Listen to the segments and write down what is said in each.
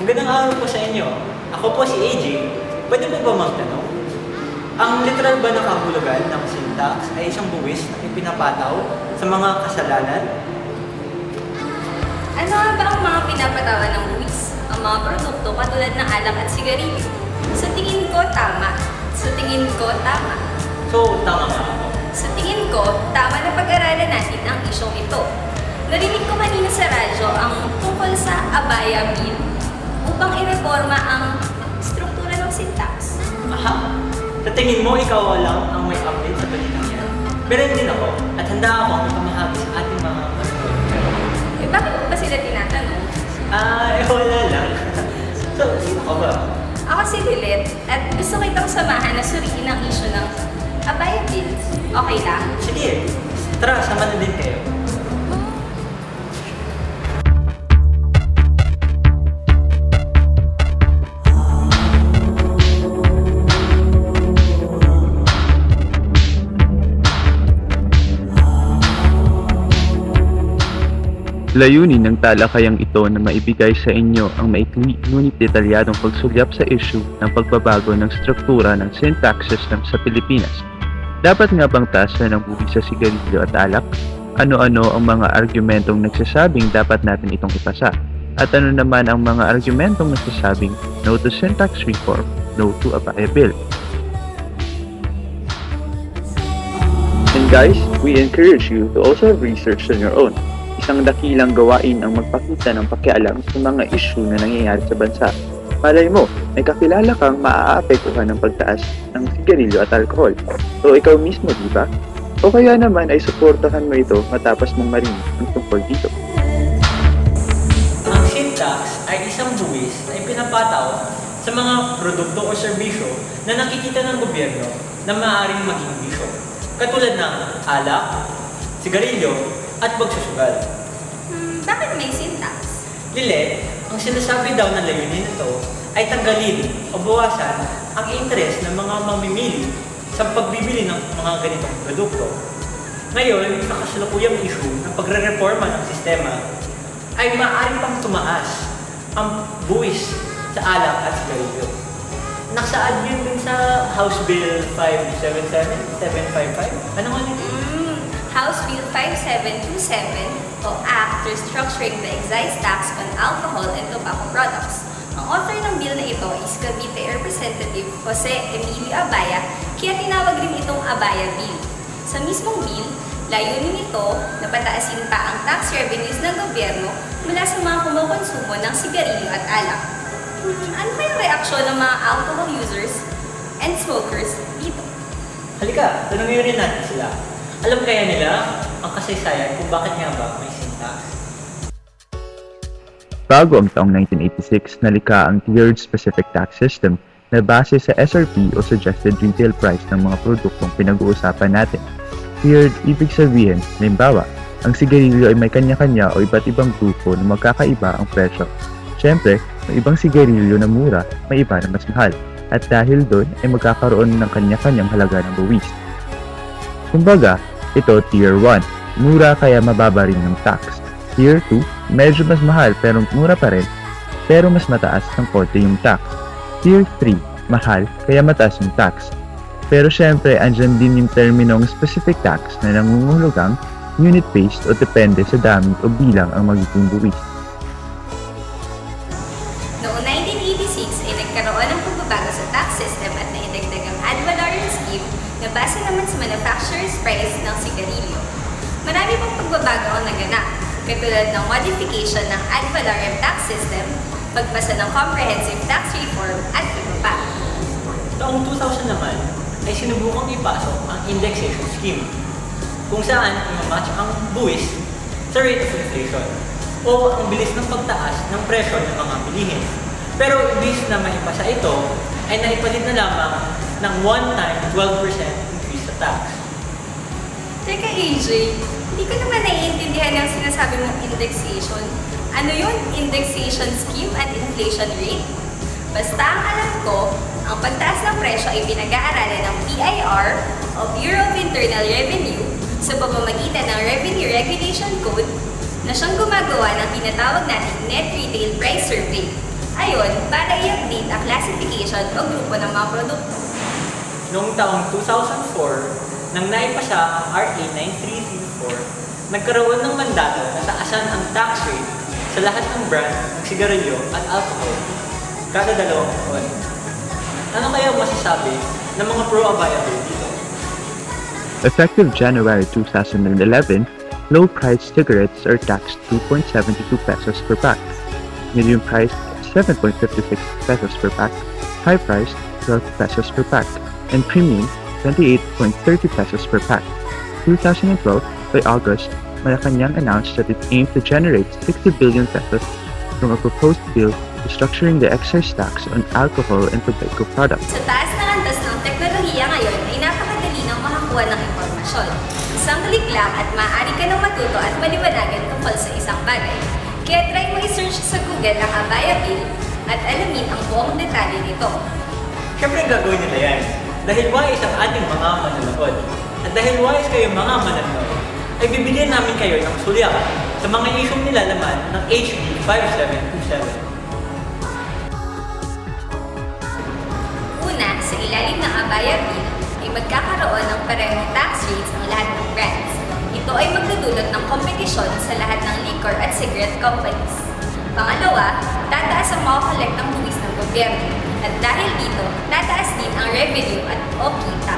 Magandang araw po sa inyo. Ako po si AJ. Pwede po ba magtanong? Ang literal ba na kahulugan ng syntax ay isang buwis na ipinapataw sa mga kasalanan? Ano nga ba ang mga pinapatawan ng buwis? Ang mga produkto katulad ng alak at sigarilyo? Sa tingin ko, tama. Sa tingin ko, tama. So, tama nga ako. Sa tingin ko, tama na pag-aralan natin ang isyong ito. Narinig ko kanina sa radyo ang tungkol sa Abaya Bill upang ireforma ang struktura ng syntax. Aha! Sa tingin mo, ikaw lang ang may update sa balitang yan. Pero hindi ako, at handa akong ipamahagi sa ating mga manonood. Bakit mo ba sila tinatanong? Wala lang. So, sino ka ba? Ako si Lilet at gusto kitang samahan na suriin ang issue ng Abaya Bill. Okay lang? Sige, tara, sama na din kayo. Layunin ng talakayang ito na maibigay sa inyo ang maikli ngunit detalyadong pagsulyap sa issue ng pagbabago ng struktura ng syntax system sa Pilipinas. Dapat nga bang taasan ng buwis sa sigarilyo at alak? Ano-ano ang mga argumentong nagsasabing dapat natin itong ipasa? At ano naman ang mga argumentong nagsasabing no to syntax reform, no to Abaya Bill? And guys, we encourage you to also have research on your own. Isang dakilang gawain ang magpakita ng pakialam sa mga issue na nangyayari sa bansa. Malay mo, may kakilala kang maaapektuhan ng pagtaas ng sigarilyo at alkohol. So ikaw mismo, di ba? O kaya naman ay suportahan mo ito matapos mong marinig ang tungkol dito. Ang syntax ay isang buwis na ipinapataw sa mga produkto o serbisyo na nakikita ng gobyerno na maaaring maging bisyo. Katulad ng alak, sigarilyo, at pagsusugal. Bakit may syntax? Lile, ang sinasabi daw na layunin nito ay tanggalin o bawasan ang interes ng mga mamimili sa pagbibili ng mga ganitong produkto. Ngayon, sa kasalukuyang issue ng pagre-reforma ng sistema ay maaaring pang tumaas ang buwis sa alak at sigarilyo. Nakasaad yun din sa House Bill 577, 755. Ano nga nito? House Bill 5727 o Act Restructuring the Excise Tax on Alcohol and Tobacco Products. Ang author ng bill na ito is Cavite Representative Jose Emilio Abaya, kaya tinawag rin itong Abaya Bill. Sa mismong bill, layunin nito na pataasin pa ang tax revenues ng gobyerno mula sa mga kumukonsumo ng sigarilyo at alak. Ano kayang reaksyon ng mga alcohol users and smokers dito? Halika, tanongin rin natin sila. Alam kaya nila ang kasaysayan kung bakit nga ba may syntax? Bago ang taong 1986, nalikha ang Tiered Specific Tax System na base sa SRP o Suggested Retail Price ng mga produktong pinag-uusapan natin. Tiered, ibig sabihin, halimbawa, ang sigarilyo ay may kanya-kanya o iba't ibang grupo na magkakaiba ang presyo. Siyempre, may ibang sigarilyo na mura, may iba na mas mahal. At dahil doon ay magkakaroon ng kanya-kanyang halaga ng buwis. Kumbaga, ito Tier 1, mura kaya mababa rin ng tax. Tier 2, medyo mas mahal pero mura pa rin, pero mas mataas ng konti yung tax. Tier 3, mahal kaya mataas yung tax. Pero syempre, andyan din yung terminong specific tax na nangungulugang unit-based o depende sa dami o bilang ang magiging buwis. Noong 1986 ay nagkaroon ng pagbabago sa tax system at naidagdag ang ad valorem scheme na base naman sa manufacturer's price ng sigarilyo. Marami pang pagbabago ang naganap, katulad ng modification ng ad valorem tax system, pagpasa ng comprehensive tax reform at iba pa. Taong 2000 naman ay sinubukang ipasok ang indexation scheme, kung saan imamatch ang buwis sa rate of inflation o ang bilis ng pagtaas ng presyo ng mga bilihin. Pero imbis na maipasa ito, ay naipalit na lamang ng one-time 12% increase sa tax. Teka AJ, hindi ko naman naiintindihan ang sinasabi mong indexation. Ano yun? Indexation scheme at inflation rate? Basta ang alam ko, ang pagtaas ng presyo ay pinag-aaralan ng BIR o Bureau of Internal Revenue sa pamamagitan ng Revenue Regulation Code na siyang gumagawa ng tinatawag nating Net Retail Price Survey. Ayon, para i-update ang classification o grupo ng mga produkto. Noong taong 2004, nang naipasa ang RA 9334, nagkaroon ng mandato na taasan ang tax rate sa lahat ng brand ng sigarilyo at alcohol kada 2 taon. Ano kaya masasabi ng mga pro-abaya bill dito? Effective January 2011, low-priced cigarettes are taxed 2.72 pesos per pack, medium-priced 7.56 pesos per pack, high-priced 12 pesos per pack, and premium 28.30 pesos per pack. 2012, by August, Malacanang announced that it aimed to generate 60 billion pesos from a proposed bill restructuring the excise tax on alcohol and tobacco products. Sa taas ng antas ng teknolohiya ngayon ay napakadali ng makakuha ng impormasyon. Isang click lang at maaari ka nang matuto at maliwanagan tungkol sa isang bagay. Kaya try mo i-search sa Google ang Abaya Bill at alamin ang buong detalye nito. Siyempre gagawin nila yan dahil wise ang ating mga manonood. At dahil wise kayo mga manonood, ay bibigyan namin kayo ng sulya sa mga isyong nilalaman ng HB 5727. Una, sa ilalim ng Abaya Bill ay magkakaroon ng parehong tax rates ang lahat ng brands. Ito ay magdudulot ng kompetisyon sa lahat ng liquor at cigarette companies. Pangalawa, tataas ang makakolekt ng buwis ng gobyerno. At dahil dito, tataas din ang revenue at o kita.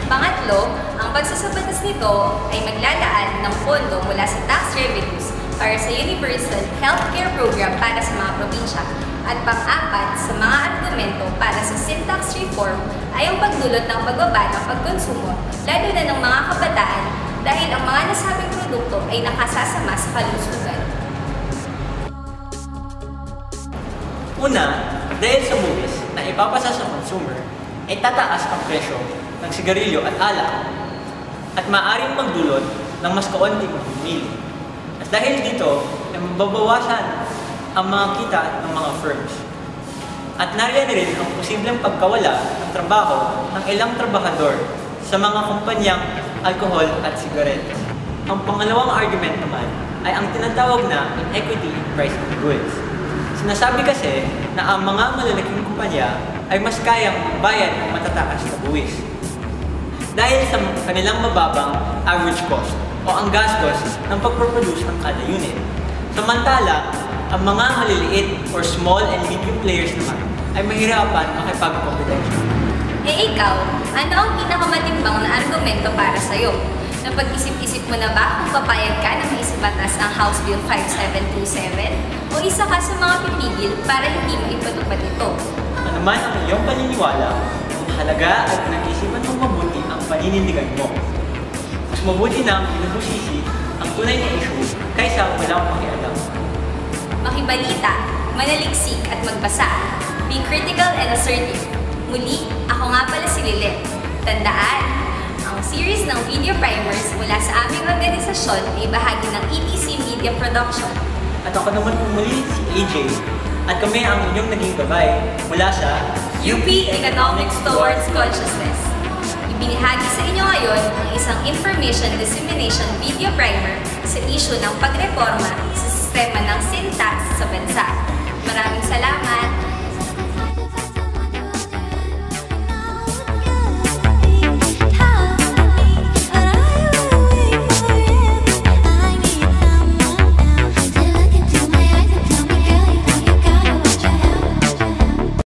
Pangatlo, ang pagsasabatas nito ay maglalaan ng pondo mula sa tax revenues para sa Universal Healthcare Program para sa mga probinsya. At pang-apat, sa mga argumento para sa sin tax reform ay ang pagdulot ng pagbaba ng pagkonsumo, lalo na ng mga kabataan dahil ang mga nasabing produkto ay nakasasama sa kalusugan. Una, dahil sa buwis na ipapasa sa consumer, ay tataas ang presyo ng sigarilyo at alak at maaaring magdulot ng mas kaunting mamimili. At dahil dito, ay mababawasan ang mga kita ng mga firms. At nariyan rin ang posibleng pagkawala ng trabaho ng ilang trabahador sa mga kumpanyang alcohol at cigarettes. Ang pangalawang argument naman ay ang tinatawag na inequity in price of goods. Sinasabi kasi na ang mga malalaking kumpanya ay mas kayang bayad ng matataas na buwis dahil sa kanilang mababang average cost o ang gastos ng pagproduce ng kada unit. Samantala, ang mga maliliit or small and medium players naman ay mahirapan makipagkompetensya. Ikaw, ano ang pinakamatimbang na argumento para sa'yo? Napag-isip-isip mo na ba kung papayag ka na maisibatas ang House Bill 5727? O isa ka sa mga pipigil para hindi mo ipatupad ito? Ano man ang iyong paniniwala, mahalaga at nag-isipan mong mabuti ang paninindigan mo. Mas mabuti na pinabusisi ang tunay na issue kaysa walang pakialam. Makibalita, manaliksik at magbasa. Be critical and assertive. Muli, ako nga pala si Lilet. Tandaan, ang series ng video primers mula sa aming organisasyon ay bahagi ng ETC Media Production. At ako naman po muli si AJ. At kami ang inyong naging gabay mula sa UP Economics Towards Consciousness. Ibinahagi sa inyo ngayon ang isang information dissemination video primer sa issue ng pagreforma sa